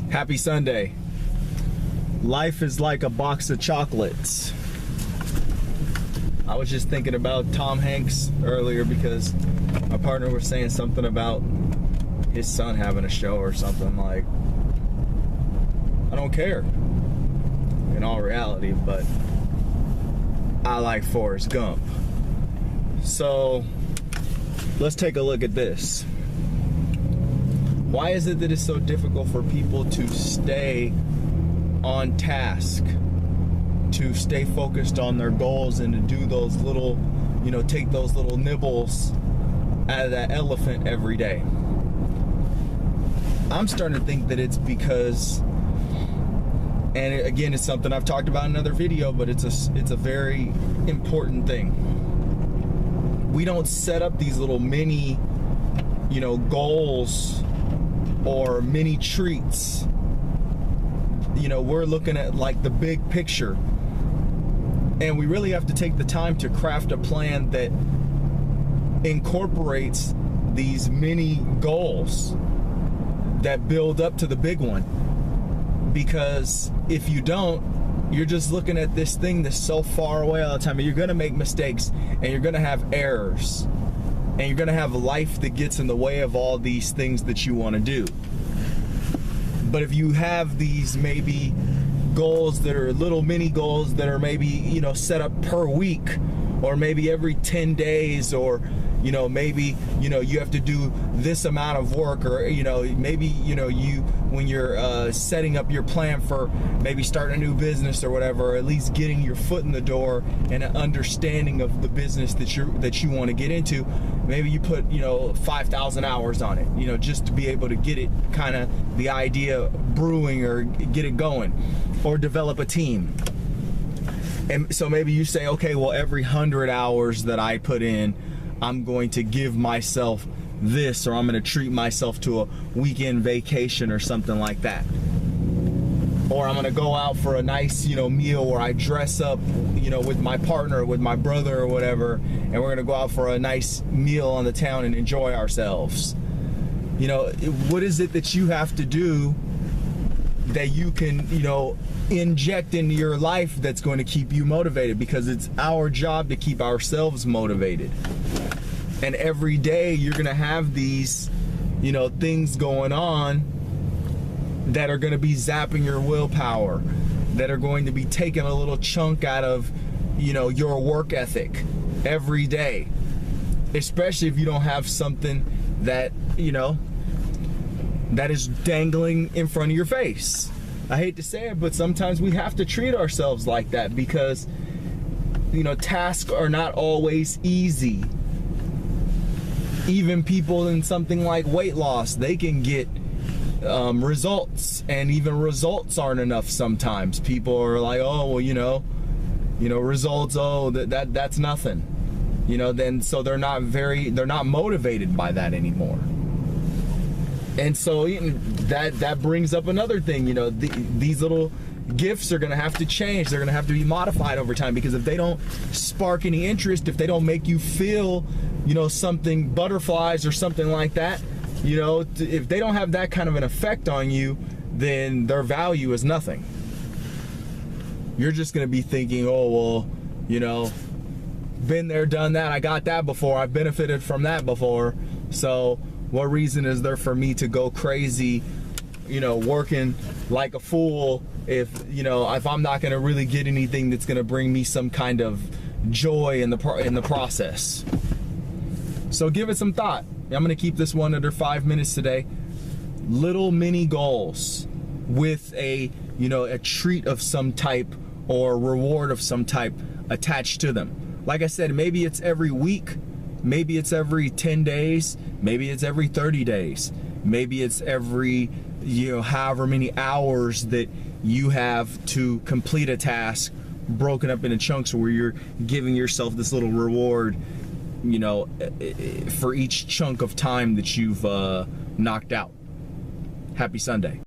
Happy Sunday. Life is like a box of chocolates. I was just thinking about Tom Hanks earlier because my partner was saying something about his son having a show or something. Like, I don't care in all reality, but I like Forrest Gump. So let's take a look at this. Why is it that it's so difficult for people to stay on task, to stay focused on their goals, and to do those little, take those little nibbles out of that elephant every day? I'm starting to think that it's because, and again, it's something I've talked about in another video, but it's a very important thing. We don't set up these little mini, goals or mini treats. We're looking at like the big picture, and we really have to take the time to craft a plan that incorporates these mini goals that build up to the big one. Because if you don't, you're just looking at this thing that's so far away all the time, and you're gonna make mistakes, and you're gonna have errors, and you're gonna have a life that gets in the way of all these things that you want to do. But if you have these maybe goals that are little mini goals that are maybe, set up per week, or maybe every 10 days, or maybe you have to do this amount of work, or maybe you, when you're setting up your plan for maybe starting a new business or whatever, or at least getting your foot in the door and an understanding of the business that you want to get into, maybe you put 5,000 hours on it, just to be able to get it kind of the idea brewing, or get it going, or develop a team. And so maybe you say, okay, well, every 100 hours that I put in, I'm going to give myself this, or I'm going to treat myself to a weekend vacation or something like that. Or I'm going to go out for a nice, meal where I dress up, with my partner, with my brother or whatever, and we're going to go out for a nice meal on the town and enjoy ourselves. What is it that you have to do that you can, inject into your life that's going to keep you motivated? Because it's our job to keep ourselves motivated. And every day you're going to have these, things going on that are going to be zapping your willpower, that are going to be taking a little chunk out of, your work ethic every day. Especially if you don't have something that, that is dangling in front of your face. I hate to say it, but sometimes we have to treat ourselves like that, because, tasks are not always easy. Even people in something like weight loss, they can get results, and even results aren't enough sometimes. People are like, oh, well, results, oh, that's nothing. Then so they're not motivated by that anymore. And so that brings up another thing. These little gifts are going to have to change. They're going to have to be modified over time, because if they don't spark any interest, if they don't make you feel, something, butterflies or something like that, if they don't have that kind of an effect on you, then their value is nothing. You're just going to be thinking, oh, well, been there, done that. I got that before. I've benefited from that before. So what reason is there for me to go crazy, working like a fool, if I'm not going to really get anything that's going to bring me some kind of joy in the process? So give it some thought. I'm going to keep this one under 5 minutes today. Little mini goals with a treat of some type, or reward of some type attached to them. Like I said, maybe it's every week, maybe it's every 10 days, maybe it's every 30 days, maybe it's every, however many hours that you have to complete a task, broken up into chunks where you're giving yourself this little reward, for each chunk of time that you've knocked out. Happy Sunday.